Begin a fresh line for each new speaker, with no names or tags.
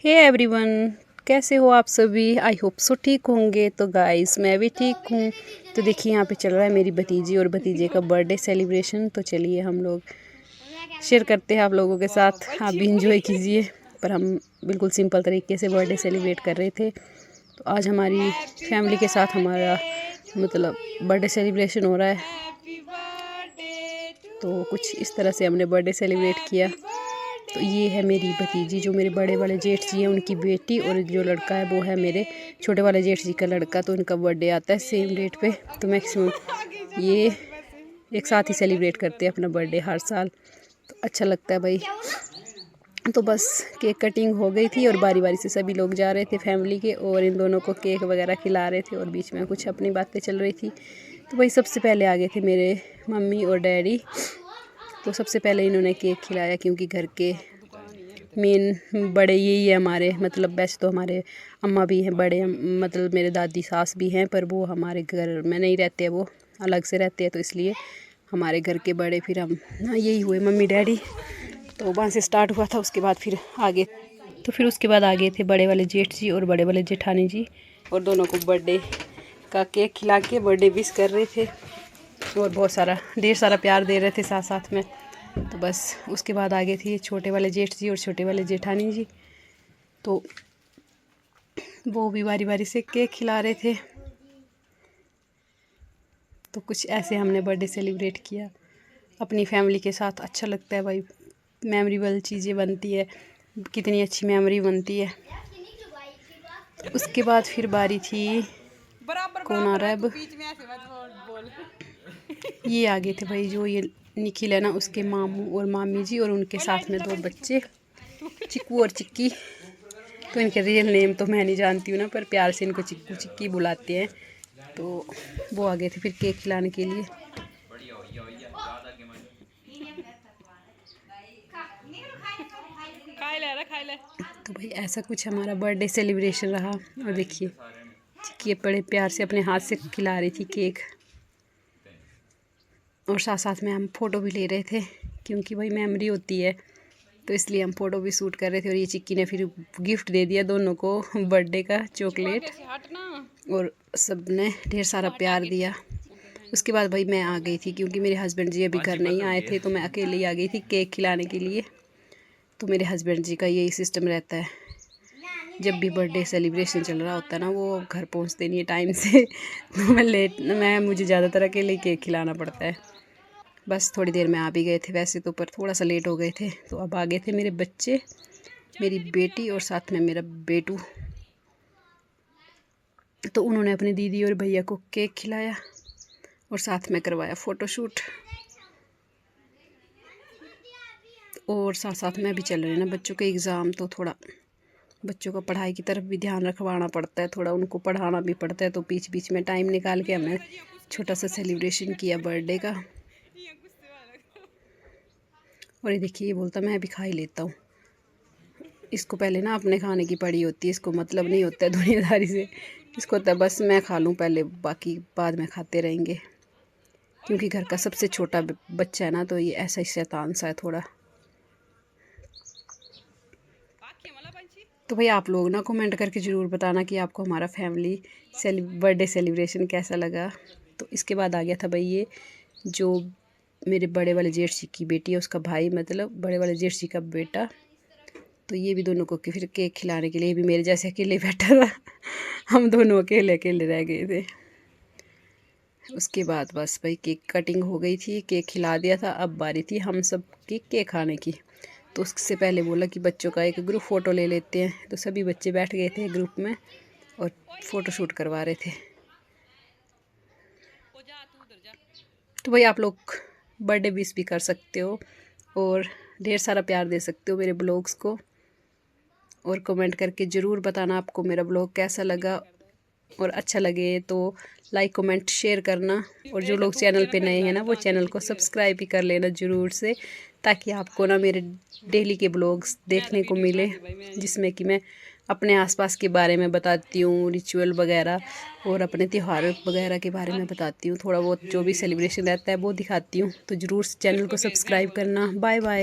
Hey everyone, कैसे हो आप सभी। आई होप सो ठीक होंगे। तो गाइस मैं भी ठीक हूँ। तो देखिए यहाँ पे चल रहा है मेरी भतीजी और भतीजे का बर्थडे सेलिब्रेशन। तो चलिए हम लोग शेयर करते हैं आप लोगों के साथ, आप भी इंजॉय कीजिए। पर हम बिल्कुल सिंपल तरीके से बर्थडे सेलिब्रेट कर रहे थे। तो आज हमारी फैमिली के साथ हमारा मतलब बर्थडे सेलिब्रेशन हो रहा है। तो कुछ इस तरह से हमने बर्थडे सेलिब्रेट किया। तो ये है मेरी भतीजी, जो मेरे बड़े वाले जेठ जी हैं उनकी बेटी, और जो लड़का है वो है मेरे छोटे वाले जेठ जी का लड़का। तो उनका बर्थडे आता है सेम डेट पे। तो मैक्सिमम ये एक साथ ही सेलिब्रेट करते हैं अपना बर्थडे हर साल। तो अच्छा लगता है भाई। तो बस केक कटिंग हो गई थी और बारी बारी से सभी लोग जा रहे थे फैमिली के, और इन दोनों को केक वगैरह खिला रहे थे और बीच में कुछ अपनी बातें चल रही थी। तो वही सबसे पहले आ गए थे मेरे मम्मी और डैडी। तो सबसे पहले इन्होंने केक खिलाया, क्योंकि घर के मेन बड़े यही है हमारे। मतलब वैसे तो हमारे अम्मा भी हैं बड़े, मतलब मेरे दादी सास भी हैं, पर वो हमारे घर में नहीं रहते, वो अलग से रहते हैं। तो इसलिए हमारे घर के बड़े फिर हम यही हुए, मम्मी डैडी। तो वहाँ से स्टार्ट हुआ था, उसके बाद फिर आगे। तो फिर उसके बाद आगे थे बड़े वाले जेठ जी और बड़े वाले जेठानी जी, और दोनों को बर्थडे का केक खिला के बर्थडे विश कर रहे थे और बहुत सारा ढेर सारा प्यार दे रहे थे साथ साथ में। तो बस उसके बाद आगे थी छोटे वाले जेठ जी और छोटे वाले जेठानी जी। तो वो भी बारी बारी से केक खिला रहे थे। तो कुछ ऐसे हमने बर्थडे सेलिब्रेट किया अपनी फैमिली के साथ। अच्छा लगता है भाई, मेमोरेबल चीज़ें बनती है, कितनी अच्छी मेमोरी बनती है। तो उसके बाद फिर बारी थी, कौन आ रहा है अब, ये आगे थे भाई, जो ये निखिल है ना, उसके मामू और मामी जी, और उनके साथ में दो बच्चे चिक्कू और चिक्की। तो इनके रियल नेम तो मैं नहीं जानती हूँ ना, पर प्यार से इनको चिक्कू चिक्की बुलाते हैं। तो वो आ गए थे फिर केक खिलाने के लिए। तो भाई ऐसा कुछ हमारा बर्थडे सेलिब्रेशन रहा। और देखिए चिक्की बड़े प्यार से अपने हाथ से खिला रही थी केक, और साथ साथ में हम फ़ोटो भी ले रहे थे, क्योंकि भाई मेमोरी होती है। तो इसलिए हम फ़ोटो भी शूट कर रहे थे। और ये चिक्की ने फिर गिफ्ट दे दिया दोनों को बर्थडे का चॉकलेट, और सब ने ढेर सारा प्यार दिया। उसके बाद भाई मैं आ गई थी, क्योंकि मेरे हस्बैंड जी अभी घर नहीं आए थे, तो मैं अकेले ही आ गई थी केक खिलाने के लिए। तो मेरे हस्बैंड जी का यही सिस्टम रहता है, जब भी बर्थडे सेलिब्रेशन चल रहा होता है ना, वो घर पहुंचते नहीं है टाइम से। तो मुझे ज़्यादातर अकेले केक खिलाना पड़ता है। बस थोड़ी देर में आ भी गए थे वैसे तो, पर थोड़ा सा लेट हो गए थे। तो अब आ गए थे मेरे बच्चे, मेरी बेटी और साथ में मेरा बेटू। तो उन्होंने अपनी दीदी और भैया को केक खिलाया और साथ में करवाया फ़ोटोशूट। और साथ साथ में भी चल रहे हैं ना बच्चों के एग्ज़ाम, तो थोड़ा बच्चों का पढ़ाई की तरफ भी ध्यान रखवाना पड़ता है, थोड़ा उनको पढ़ाना भी पड़ता है। तो बीच बीच में टाइम निकाल के हमने छोटा सा सेलिब्रेशन किया बर्थडे का। और ये देखिए, ये बोलता मैं भी खा ही लेता हूँ। इसको पहले ना अपने खाने की पड़ी होती है, इसको मतलब नहीं होता है दुनियादारी से। इसको होता है बस मैं खा लूँ पहले, बाकी बाद में खाते रहेंगे। क्योंकि घर का सबसे छोटा बच्चा है ना, तो ये ऐसा ही शैतान सा है थोड़ा। तो भाई आप लोग ना कमेंट करके ज़रूर बताना कि आपको हमारा फैमिली बर्थडे सेलिब्रेशन कैसा लगा। तो इसके बाद आ गया था भाई ये, जो मेरे बड़े वाले जेठ जी की बेटी है, उसका भाई, मतलब बड़े वाले जेठ जी का बेटा। तो ये भी दोनों को फिर केक खिलाने के लिए भी मेरे जैसे अकेले बैठा था। हम दोनों अकेले अकेले रह गए थे। उसके बाद बस भाई केक कटिंग हो गई थी, केक खिला दिया था। अब बारी थी हम सब की केक खाने की। तो उससे पहले बोला कि बच्चों का एक ग्रुप फ़ोटो ले लेते हैं। तो सभी बच्चे बैठ गए थे ग्रुप में और फ़ोटो शूट करवा रहे थे। तो भाई आप लोग बर्थडे विश भी कर सकते हो और ढेर सारा प्यार दे सकते हो मेरे ब्लॉग्स को। और कमेंट करके ज़रूर बताना आपको मेरा ब्लॉग कैसा लगा, और अच्छा लगे तो लाइक कमेंट शेयर करना। और जो लोग चैनल पे नए हैं ना, वो चैनल को सब्सक्राइब भी कर लेना ज़रूर से, ताकि आपको ना मेरे डेली के ब्लॉग्स देखने को मिले, जिसमें कि मैं अपने आसपास के बारे में बताती हूँ, रिचुअल वगैरह, और अपने त्यौहार वगैरह के बारे में बताती हूँ। थोड़ा बहुत जो भी सेलिब्रेशन रहता है वो दिखाती हूँ। तो ज़रूर चैनल को सब्सक्राइब करना। Bye bye.